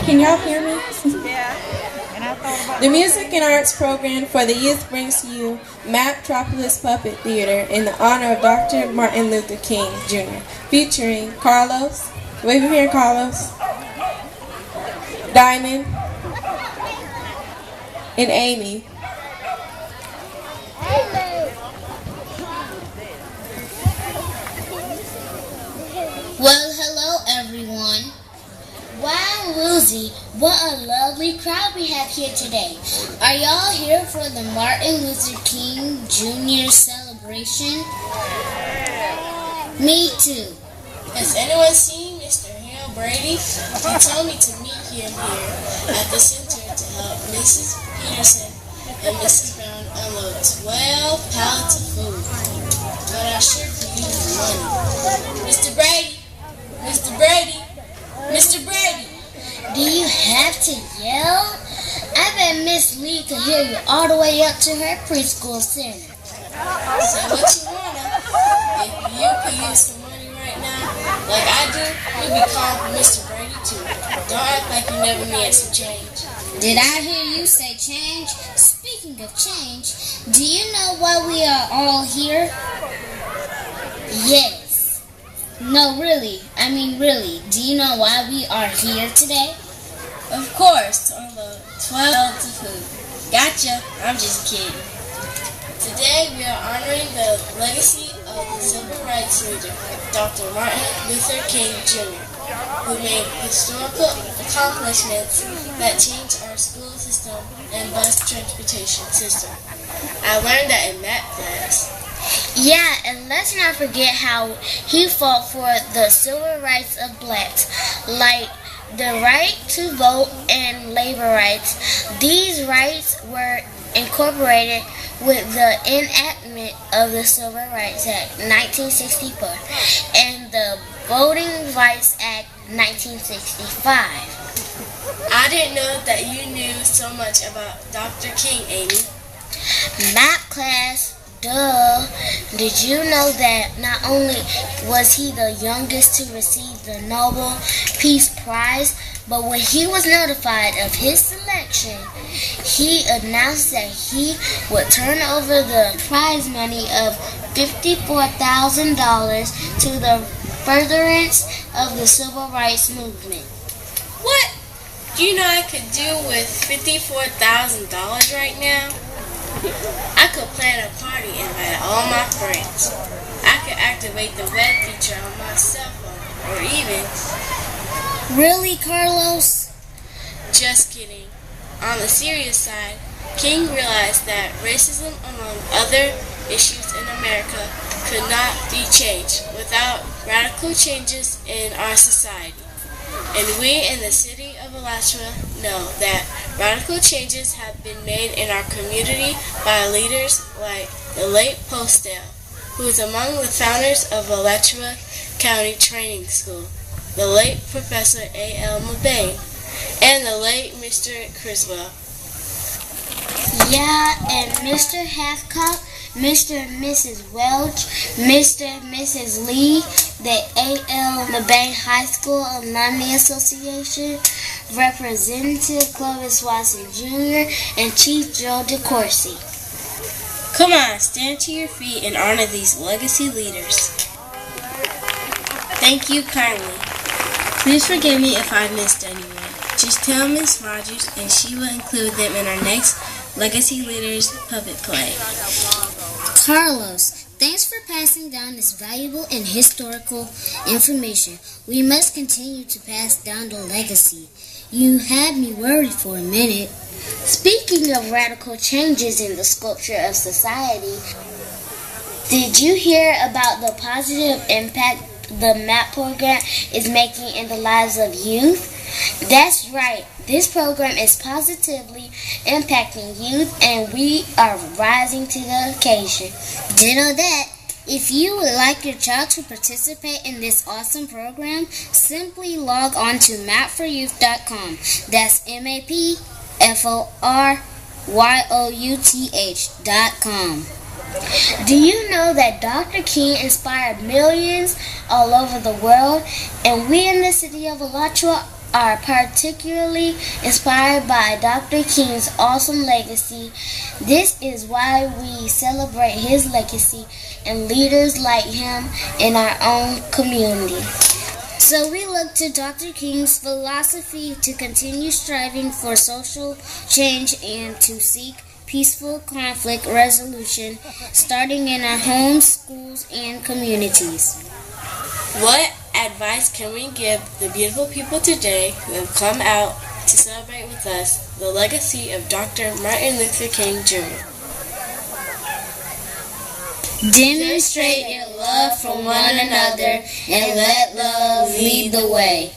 Can y'all hear me? The Music and Arts program for the youth brings to you Maptropolis Puppet Theater in the honor of Dr. Martin Luther King, Jr., featuring Carlos, wave your hand, Carlos, Diamond, and Amy. Well, hello everyone. Wow, Lucy, what a lovely crowd we have here today. Are y'all here for the Martin Luther King Jr. celebration? Me too. Has anyone seen Mr. Hale Brady? He told me to meet him here at the center to help Mrs. Peterson and Mrs. Brown unload 12 pallets of food. But I sure could use money. Mr. Brady! Mr. Brady! Mr. Brady! Do you have to yell? I bet Miss Lee could hear you all the way up to her preschool center. Say what you wanna. If you could use some money right now, like I do, you'd be calling for Mr. Brady too. Don't act like you never need some change. Did I hear you say change? Speaking of change, do you know why we are all here? Yes. No, really. I mean, really. Do you know why we are here today? Of course, to unload 12 pallets of food. Gotcha. I'm just kidding. Today we are honoring the legacy of the civil rights leader, Dr. Martin Luther King Jr., who made historical accomplishments that changed our school system and bus transportation system. I learned that in math class. Yeah, and let's not forget how he fought for the civil rights of blacks, like the right to vote and labor rights. These rights were incorporated with the enactment of the Civil Rights Act 1964 and the Voting Rights Act 1965. I didn't know that you knew so much about Dr. King, Amy. Math class. Duh. Did you know that not only was he the youngest to receive the Nobel Peace Prize, but when he was notified of his selection, he announced that he would turn over the prize money of $54,000 to the furtherance of the civil rights movement. What? Do you know I could do with $54,000 right now? I could plan a party and invite all my friends. I could activate the web feature on my cell phone, or even... Really, Carlos? Just kidding. On the serious side, King realized that racism, among other issues in America, could not be changed without radical changes in our society. And we in the city of Alachua know that radical changes have been made in our community by leaders like the late Postel, who is among the founders of Alachua County Training School, the late Professor A.L. Mabane, and the late Mr. Criswell. Yeah, and Mr. Hathcock, Mr. and Mrs. Welch, Mr. and Mrs. Lee, the A.L. Mabane High School Alumni Association, Representative Clovis Watson Jr., and Chief Joe DeCourcy. Come on, stand to your feet and honor these legacy leaders. Thank you kindly. Please forgive me if I missed anyone. Just tell Miss Rogers and she will include them in our next Legacy Leaders puppet play. Carlos, thanks for passing down this valuable and historical information. We must continue to pass down the legacy. You had me worried for a minute. Speaking of radical changes in the sculpture of society, did you hear about the positive impact the MAP program is making in the lives of youth? That's right. This program is positively impacting youth, and we are rising to the occasion. Ditto that. If you would like your child to participate in this awesome program, simply log on to mapforyouth.com. That's MAPFORYOUTH.com. Do you know that Dr. King inspired millions all over the world, and we in the city of Alachua are particularly inspired by Dr. King's awesome legacy. This is why we celebrate his legacy and leaders like him in our own community. So we look to Dr. King's philosophy to continue striving for social change and to seek peaceful conflict resolution, starting in our homes, schools, and communities. What advice can we give the beautiful people today who have come out to celebrate with us the legacy of Dr. Martin Luther King Jr.? Demonstrate your love for one another and let love lead the way.